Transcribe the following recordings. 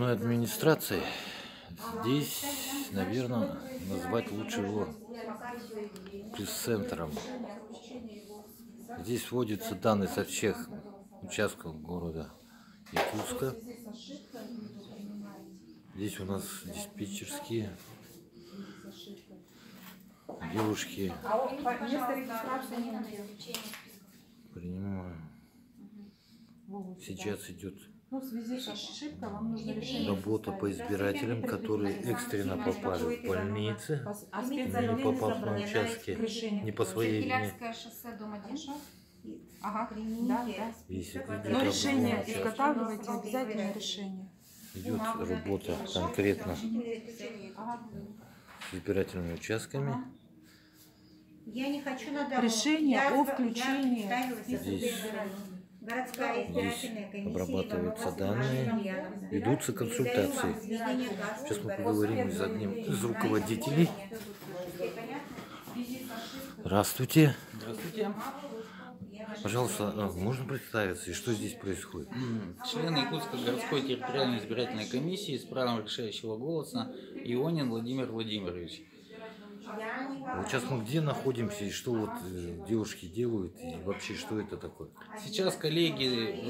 окружной администрации. Здесь, наверное, назвать лучше его пресс-центром. Здесь вводятся данные со всех участков города Якутска. Здесь у нас диспетчерские девушки. Принимаю. Сейчас идет работа по избирателям, которые экстренно попали в больницы, не попав на участке, не по своей вине. Если идет решение изготавливайте, обязательно решение. Идет работа конкретно с избирательными участками. Решение о включении. Здесь обрабатываются данные, ведутся консультации. Сейчас мы поговорим с одним из руководителей. Здравствуйте. Здравствуйте. Пожалуйста, можно представиться и что здесь происходит? Член Якутской городской территориальной избирательной комиссии с правом решающего голоса Ионин Владимир Владимирович. Вот сейчас мы где находимся и что вот девушки делают и вообще что это такое? Сейчас коллеги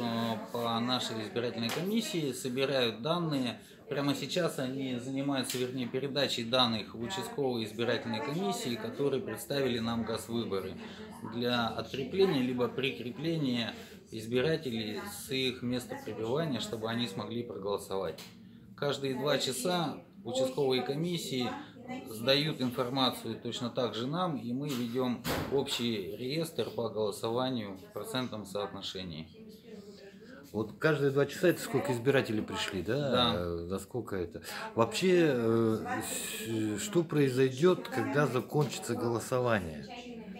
по нашей избирательной комиссии собирают данные. Прямо сейчас они занимаются, вернее, передачей данных в участковой избирательной комиссии, которые представили нам Газвыборы для открепления либо прикрепления избирателей с их места пребывания, чтобы они смогли проголосовать. Каждые 2 часа участковые комиссии сдают информацию точно так же нам, и мы ведем общий реестр по голосованию в процентном соотношении. Вот каждые 2 часа это сколько избирателей пришли, да? Да. За сколько это? Вообще, что произойдет, когда закончится голосование,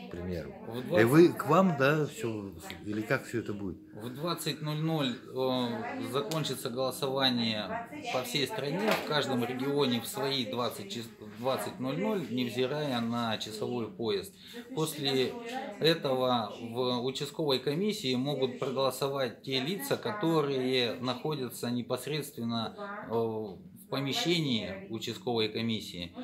к примеру? И вы к вам, да, все, или как все это будет? В 20:00 закончится голосование по всей стране, в каждом регионе в свои 20:00, невзирая на часовой поезд. После этого в участковой комиссии могут проголосовать те лица, которые находятся непосредственно в помещении участковой комиссии.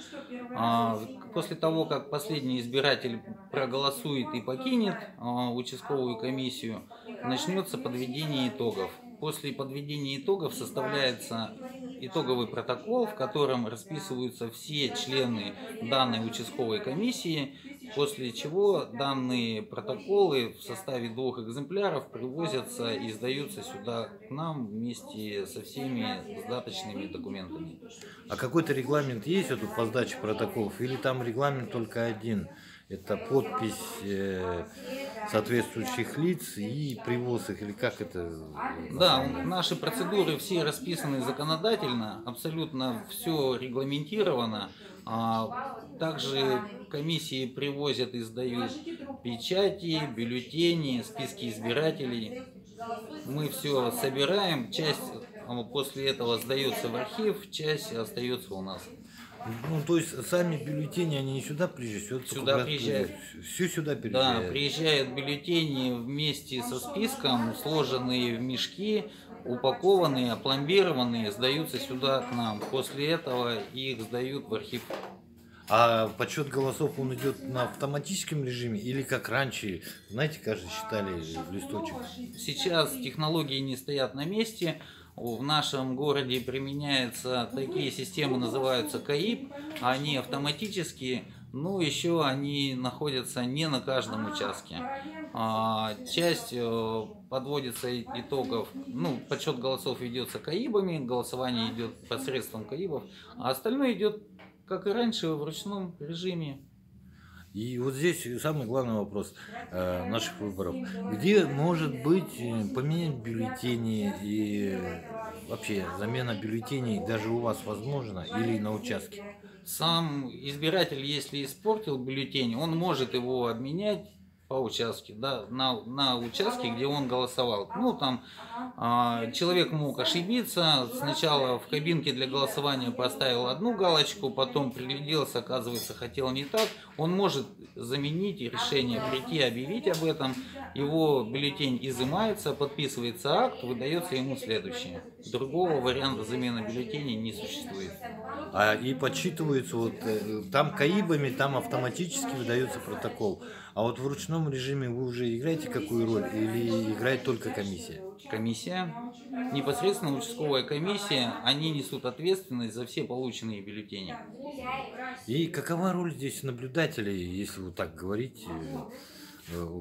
После того, как последний избиратель проголосует и покинет участковую комиссию, начнется подведение итогов. После подведения итогов составляется итоговый протокол, в котором расписываются все члены данной участковой комиссии, после чего данные протоколы в составе 2 экземпляров привозятся и сдаются сюда к нам вместе со всеми сдаточными документами. А какой-то регламент есть вот по сдаче протоколов или там регламент только один? Это подпись соответствующих лиц и привоз их, или как это? Да, наши процедуры все расписаны законодательно, абсолютно все регламентировано. Также комиссии привозят и сдают печати, бюллетени, списки избирателей. Мы все собираем, часть после этого сдается в архив, часть остается у нас. Ну, то есть сами бюллетени, они не сюда приезжают? Сюда приезжают. Все сюда приезжают? Да, приезжают бюллетени вместе со списком, сложенные в мешки, упакованные, опломбированные, сдаются сюда к нам. После этого их сдают в архив. А подсчет голосов, он идет на автоматическом режиме или как раньше, знаете, каждый считали в листочек? Сейчас технологии не стоят на месте. В нашем городе применяются такие системы, называются КАИП, они автоматические, но еще они находятся не на каждом участке. Часть подводится итогов, подсчет голосов ведется КАИБами, голосование идет посредством КАИБов, а остальное идет, как и раньше, в ручном режиме. И вот здесь самый главный вопрос наших выборов. Где может быть поменять бюллетени и вообще замена бюллетеней даже у вас возможно или на участке? Сам избиратель, если испортил бюллетень, он может его обменять по участку, да, на участке, где он голосовал. Ну, там человек мог ошибиться, сначала в кабинке для голосования поставил одну галочку, потом пригляделся, оказывается, хотел не так. Он может заменить решение, прийти, объявить об этом, его бюллетень изымается, подписывается акт, выдается ему следующее. Другого варианта замены бюллетеней не существует. И подсчитываются вот там КАИБами, там автоматически выдается протокол. А вот в ручном режиме вы уже играете какую роль или играет только комиссия? Комиссия, непосредственно участковая комиссия, они несут ответственность за все полученные бюллетени. И какова роль здесь наблюдателей, если вот так говорить,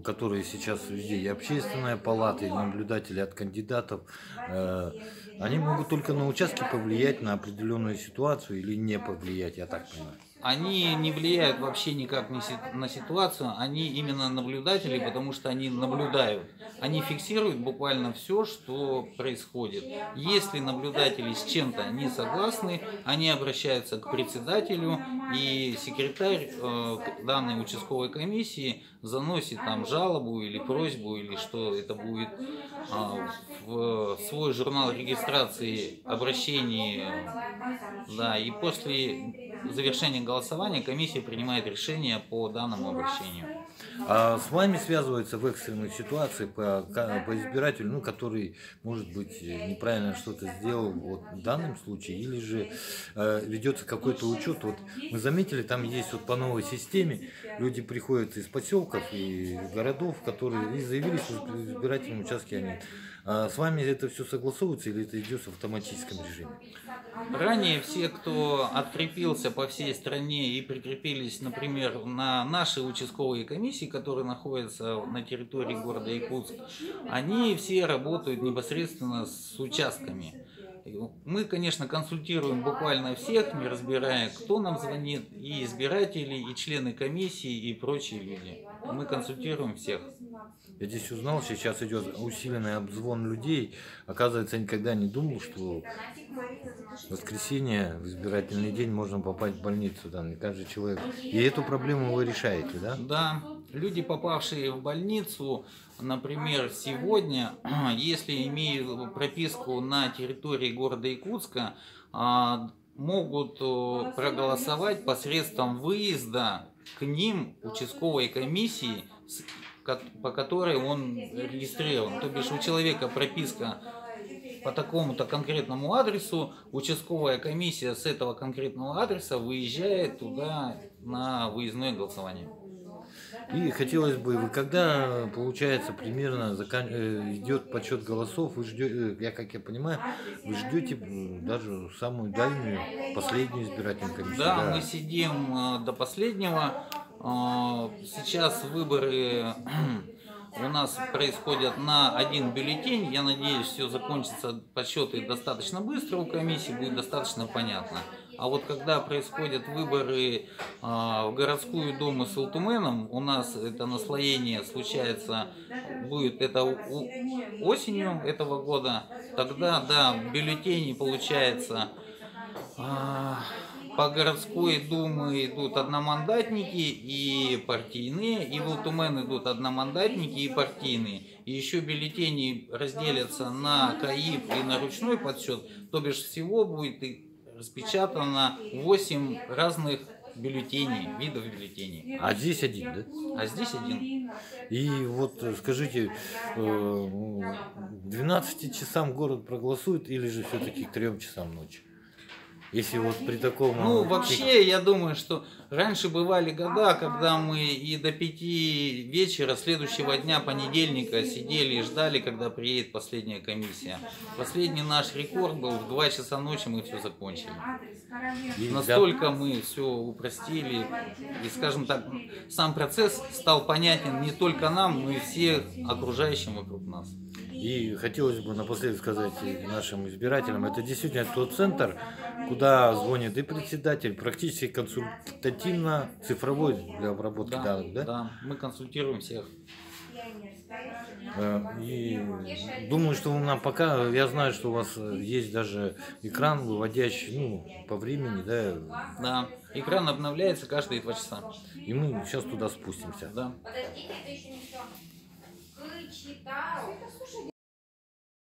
которые сейчас везде, и общественная палата, и наблюдатели от кандидатов, они могут только на участке повлиять на определенную ситуацию или не повлиять, я так понимаю. Они не влияют вообще никак на ситуацию, они именно наблюдатели, потому что они наблюдают. Они фиксируют буквально все, что происходит. Если наблюдатели с чем-то не согласны, они обращаются к председателю, и секретарь данной участковой комиссии заносит там жалобу или просьбу, или что это будет, в свой журнал регистрации обращений. Да, и после завершения голосования комиссия принимает решение по данному обращению. А с вами связываются в экстренной ситуации по избирателю, ну, который, может быть, неправильно что-то сделал вот в данном случае, или же ведется какой-то учет. Вот мы заметили, там есть вот по новой системе, люди приходят из поселков и городов, которые и заявились в избирательном участке. Они. А с вами это все согласовывается или это идет в автоматическом режиме? Ранее все, кто открепился по всей стране и прикрепились, например, на наши участковые комиссии, которые находятся на территории города Якутск, они все работают непосредственно с участками. Мы, конечно, консультируем буквально всех, не разбирая, кто нам звонит, и избиратели, и члены комиссии, и прочие люди. Мы консультируем всех. Я здесь узнал, сейчас идет усиленный обзвон людей. Оказывается, я никогда не думал, что в воскресенье, в избирательный день, можно попасть в больницу, да, не каждый человек. И эту проблему вы решаете, да? Да, люди, попавшие в больницу, например, сегодня, если имеют прописку на территории города Якутска, могут проголосовать посредством выезда к ним участковой комиссии, по которой он регистрирован. То бишь у человека прописка по такому-то конкретному адресу, участковая комиссия с этого конкретного адреса выезжает туда на выездное голосование. И хотелось бы, вы когда, получается, примерно идет подсчет голосов, вы ждете, как я понимаю, вы ждете даже самую дальнюю, последнюю избирательную комиссию? Да, мы сидим до последнего. Сейчас выборы у нас происходят на один бюллетень. Я надеюсь, все закончится, подсчеты достаточно быстро у комиссии, будет достаточно понятно. А вот когда происходят выборы в городскую думу с Ултуменом, у нас это наслоение случается, будет это осенью этого года, тогда, да, бюллетени, получается, по городской думе идут одномандатники и партийные, и в Ултумен идут одномандатники и партийные. И еще бюллетени разделятся на КАИБ и на ручной подсчет, то бишь всего будет распечатано 8 разных бюллетеней, видов бюллетеней. А здесь один, да? А здесь один. И вот скажите, к 12 часам город проголосует или же все-таки к 3 часам ночи? Если вот при таком... Ну, вообще, я думаю, что раньше бывали года, когда мы и до 5 вечера следующего дня, понедельника, сидели и ждали, когда приедет последняя комиссия. Последний наш рекорд был в 2 часа ночи, мы все закончили. Настолько мы все упростили. И, скажем так, сам процесс стал понятен не только нам, но и всем окружающим вокруг нас. И хотелось бы напоследок сказать нашим избирателям, это действительно тот центр, куда звонит и председатель, практически консультативно-цифровой для обработки данных, да? Да, мы консультируем всех. И думаю, что вы нам пока, я знаю, что у вас есть даже экран, выводящий, ну, по времени, да, Да, экран обновляется каждые 2 часа. и мы сейчас туда спустимся. Да. Подождите, это еще не все.